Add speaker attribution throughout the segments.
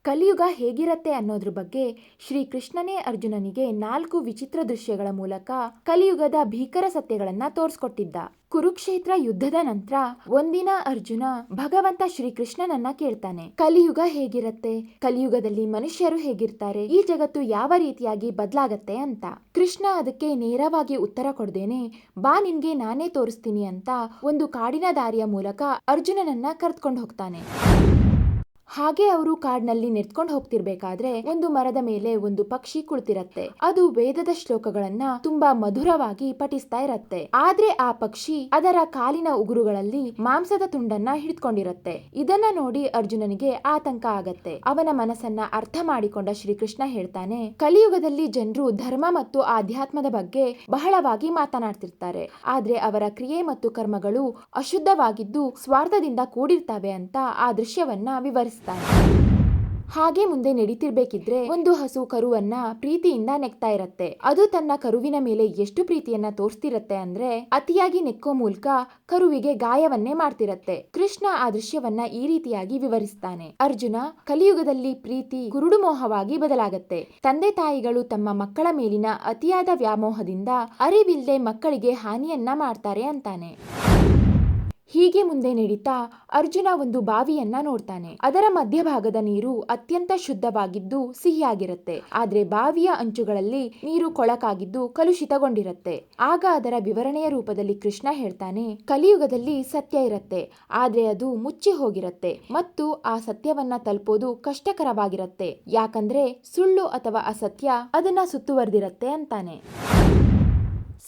Speaker 1: ಕಲಿಯುಗ ಹೇಗಿರತ್ತೆ ಅನ್ನೋದ್ರ ಬಗ್ಗೆ ಶ್ರೀಕೃಷ್ಣನೇ ಅರ್ಜುನನಿಗೆ 4 ವಿಚಿತ್ರ ದೃಶ್ಯಗಳ ಮೂಲಕ ಕಲಿಯುಗದ ಭೀಕರ ಸತ್ಯಗಳನ್ನ ತೋರಿಸ್ಕೊಟ್ಟಿದ್ದ. ಕುರುಕ್ಷೇತ್ರ ಯುದ್ಧದ ನಂತರ ಒಂದಿನ ಅರ್ಜುನ ಭಗವಂತ ಶ್ರೀಕೃಷ್ಣನನ್ನ ಕೇಳ್ತಾನೆ, ಕಲಿಯುಗ ಹೇಗಿರತ್ತೆ, ಕಲಿಯುಗದಲ್ಲಿ ಮನುಷ್ಯರು ಹೇಗಿರ್ತಾರೆ, ಈ ಜಗತ್ತು ಯಾವ ರೀತಿಯಾಗಿ ಬದಲಾಗತ್ತೆ ಅಂತ. ಕೃಷ್ಣ ಅದಕ್ಕೆ ನೇರವಾಗಿ ಉತ್ತರ ಕೊಡ್ದೇನೆ, ಬಾ ನಿನ್ಗೆ ನಾನೇ ತೋರಿಸ್ತೀನಿ ಅಂತ ಒಂದು ಕಾಡಿನ ದಾರಿಯ ಮೂಲಕ ಅರ್ಜುನನನ್ನ ಕರೆದುಕೊಂಡು ಹೋಗ್ತಾನೆ. ಹಾಗೆ ಅವರು ಕಾಡಿನಲ್ಲಿ ನೆತ್ಕೊಂಡು ಹೋಗ್ತಿರ್ಬೇಕಾದ್ರೆ ಒಂದು ಮರದ ಮೇಲೆ ಒಂದು ಪಕ್ಷಿ ಕುಳಿತಿರತ್ತೆ. ಅದು ವೇದದ ಶ್ಲೋಕಗಳನ್ನ ತುಂಬಾ ಮಧುರವಾಗಿ ಪಠಿಸ್ತಾ ಇರತ್ತೆ. ಆದ್ರೆ ಆ ಪಕ್ಷಿ ಅದರ ಕಾಲಿನ ಉಗುರುಗಳಲ್ಲಿ ಮಾಂಸದ ತುಂಡನ್ನ ಹಿಡ್ಕೊಂಡಿರತ್ತೆ. ಇದನ್ನ ನೋಡಿ ಅರ್ಜುನನಿಗೆ ಆತಂಕ ಆಗತ್ತೆ. ಅವನ ಮನಸ್ಸನ್ನ ಅರ್ಥ ಮಾಡಿಕೊಂಡ ಶ್ರೀಕೃಷ್ಣ ಹೇಳ್ತಾನೆ, ಕಲಿಯುಗದಲ್ಲಿ ಜನರು ಧರ್ಮ ಮತ್ತು ಆಧ್ಯಾತ್ಮದ ಬಗ್ಗೆ ಬಹಳವಾಗಿ ಮಾತನಾಡ್ತಿರ್ತಾರೆ. ಆದ್ರೆ ಅವರ ಕ್ರಿಯೆ ಮತ್ತು ಕರ್ಮಗಳು ಅಶುದ್ಧವಾಗಿದ್ದು ಸ್ವಾರ್ಥದಿಂದ ಕೂಡಿರ್ತವೆ ಅಂತ ಆ ದೃಶ್ಯವನ್ನ ವಿವರಿಸ್ತಾರೆ. ಹಾಗೆ ಮುಂದೆ ನಡೀತಿರ್ಬೇಕಿದ್ರೆ ಒಂದು ಹಸು ಕರುವನ್ನ ಪ್ರೀತಿಯಿಂದ ನೆಕ್ತಾ ಇರತ್ತೆ. ಅದು ತನ್ನ ಕರುವಿನ ಮೇಲೆ ಎಷ್ಟು ಪ್ರೀತಿಯನ್ನ ತೋರಿಸ್ತಿರತ್ತೆ ಅಂದ್ರೆ ಅತಿಯಾಗಿ ನೆಕ್ಕೋ ಮೂಲಕ ಕರುವಿಗೆ ಗಾಯವನ್ನೇ ಮಾಡ್ತಿರತ್ತೆ. ಕೃಷ್ಣ ಆ ದೃಶ್ಯವನ್ನ ಈ ರೀತಿಯಾಗಿ ವಿವರಿಸ್ತಾನೆ, ಅರ್ಜುನ, ಕಲಿಯುಗದಲ್ಲಿ ಪ್ರೀತಿ ಕುರುಡು ಮೋಹವಾಗಿ ಬದಲಾಗತ್ತೆ. ತಂದೆ ತಾಯಿಗಳು ತಮ್ಮ ಮಕ್ಕಳ ಮೇಲಿನ ಅತಿಯಾದ ವ್ಯಾಮೋಹದಿಂದ ಅರಿವಿಲ್ಲದೆ ಮಕ್ಕಳಿಗೆ ಹಾನಿಯನ್ನ ಮಾಡ್ತಾರೆ ಅಂತಾನೆ. ಹೀಗೆ ಮುಂದೆ ನಡೀತಾ ಅರ್ಜುನ ಒಂದು ಬಾವಿಯನ್ನ ನೋಡ್ತಾನೆ. ಅದರ ಮಧ್ಯಭಾಗದ ನೀರು ಅತ್ಯಂತ ಶುದ್ಧವಾಗಿದ್ದು ಸಿಹಿಯಾಗಿರುತ್ತೆ. ಆದ್ರೆ ಬಾವಿಯ ಅಂಚುಗಳಲ್ಲಿ ನೀರು ಕೊಳಕಾಗಿದ್ದು ಕಲುಷಿತಗೊಂಡಿರತ್ತೆ. ಆಗ ಅದರ ವಿವರಣೆಯ ರೂಪದಲ್ಲಿ ಕೃಷ್ಣ ಹೇಳ್ತಾನೆ, ಕಲಿಯುಗದಲ್ಲಿ ಸತ್ಯ ಇರತ್ತೆ, ಆದ್ರೆ ಅದು ಮುಚ್ಚಿ ಹೋಗಿರತ್ತೆ ಮತ್ತು ಆ ಸತ್ಯವನ್ನ ತಲುಪೋದು ಕಷ್ಟಕರವಾಗಿರತ್ತೆ. ಯಾಕಂದ್ರೆ ಸುಳ್ಳು ಅಥವಾ ಅಸತ್ಯ ಅದನ್ನ ಸುತ್ತುವರೆದಿರತ್ತೆ ಅಂತಾನೆ.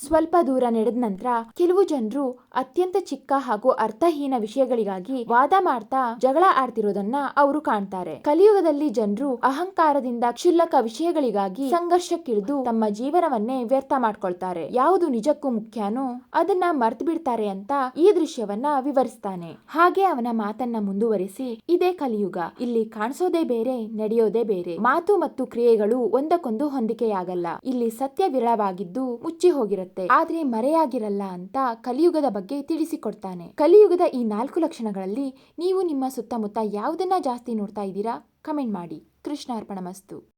Speaker 1: ಸ್ವಲ್ಪ ದೂರ ನಡೆದ ನಂತರ ಕೆಲವು ಜನರು ಅತ್ಯಂತ ಚಿಕ್ಕ ಹಾಗೂ ಅರ್ಥಹೀನ ವಿಷಯಗಳಿಗಾಗಿ ವಾದ ಮಾಡ್ತಾ ಜಗಳ ಆಡ್ತಿರೋದನ್ನ ಅವರು ಕಾಣ್ತಾರೆ. ಕಲಿಯುಗದಲ್ಲಿ ಜನರು ಅಹಂಕಾರದಿಂದ ಕ್ಷುಲ್ಲಕ ವಿಷಯಗಳಿಗಾಗಿ ಸಂಘರ್ಷಕ್ಕಿಳಿದು ತಮ್ಮ ಜೀವನವನ್ನೇ ವ್ಯರ್ಥ ಮಾಡ್ಕೊಳ್ತಾರೆ. ಯಾವುದು ನಿಜಕ್ಕೂ ಮುಖ್ಯನೋ ಅದನ್ನ ಮರ್ತು ಬಿಡ್ತಾರೆ ಅಂತ ಈ ದೃಶ್ಯವನ್ನ ವಿವರಿಸ್ತಾನೆ. ಹಾಗೆ ಅವನ ಮಾತನ್ನ ಮುಂದುವರಿಸಿ, ಇದೇ ಕಲಿಯುಗ, ಇಲ್ಲಿ ಕಾಣಿಸೋದೇ ಬೇರೆ, ನಡೆಯೋದೇ ಬೇರೆ. ಮಾತು ಮತ್ತು ಕ್ರಿಯೆಗಳು ಒಂದಕ್ಕೊಂದು ಹೊಂದಿಕೆಯಾಗಲ್ಲ. ಇಲ್ಲಿ ಸತ್ಯ ವಿರಳವಾಗಿದ್ದು ಮುಚ್ಚಿ ಹೋಗಿರುತ್ತೆ, ಆದ್ರೆ ಮರೆಯಾಗಿರಲ್ಲ ಅಂತ ಕಲಿಯುಗದ ಬಗ್ಗೆ ತಿಳಿಸಿಕೊಡ್ತಾನೆ. ಕಲಿಯುಗದ ಈ 4 ಲಕ್ಷಣಗಳಲ್ಲಿ ನೀವು ನಿಮ್ಮ ಸುತ್ತಮುತ್ತ ಯಾವುದನ್ನ ಜಾಸ್ತಿ ನೋಡ್ತಾ ಇದ್ದೀರಾ? ಕಮೆಂಟ್ ಮಾಡಿ. ಕೃಷ್ಣಾರ್ಪಣಮಸ್ತು.